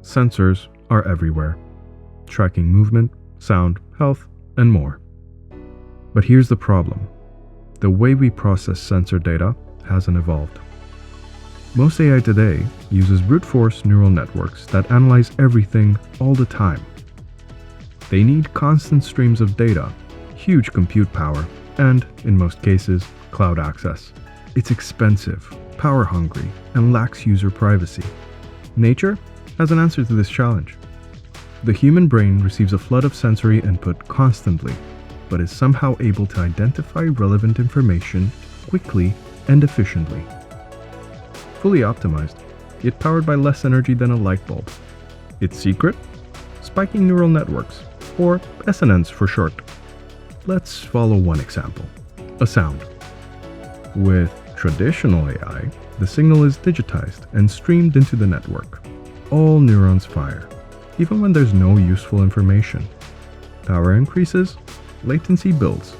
sensors are everywhere, tracking movement, sound, health, and more. But here's the problem. The way we process sensor data hasn't evolved. Most AI today uses brute force neural networks that analyze everything all the time. They need constant streams of data, huge compute power, and, in most cases, cloud access. It's expensive, power-hungry, and lacks user privacy. Nature has an answer to this challenge. The human brain receives a flood of sensory input constantly, but is somehow able to identify relevant information quickly and efficiently. Fully optimized, yet powered by less energy than a light bulb. Its secret? Spiking neural networks, or SNNs for short. Let's follow one example, a sound. With traditional AI, the signal is digitized and streamed into the network. All neurons fire, even when there's no useful information. Power increases, latency builds.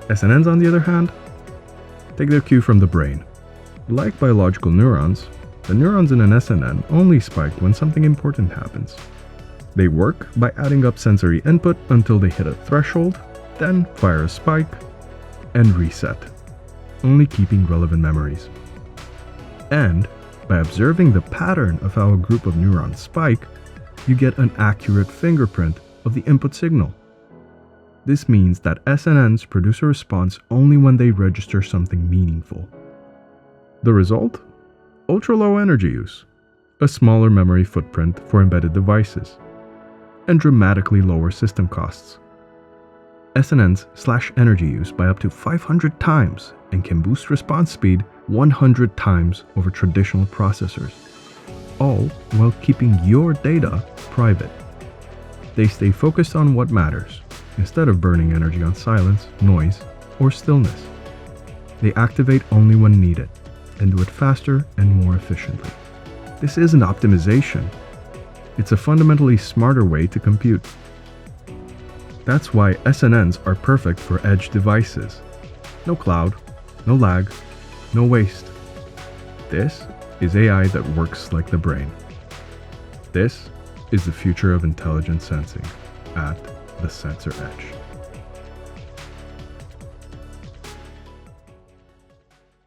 SNNs, on the other hand, take their cue from the brain. Like biological neurons, the neurons in an SNN only spike when something important happens. They work by adding up sensory input until they hit a threshold, then fire a spike, and reset, only keeping relevant memories. And by observing the pattern of how a group of neurons spike, you get an accurate fingerprint of the input signal. This means that SNNs produce a response only when they register something meaningful. The result? Ultra-low energy use, a smaller memory footprint for embedded devices, and dramatically lower system costs. SNNs slash energy use by up to 500 times and can boost response speed 100 times over traditional processors, all while keeping your data private. They stay focused on what matters, instead of burning energy on silence, noise, or stillness. They activate only when needed, and do it faster and more efficiently. This isn't optimization. It's a fundamentally smarter way to compute. That's why SNNs are perfect for edge devices. No cloud, no lag, no waste. This is AI that works like the brain. This is the future of intelligent sensing at the sensor edge.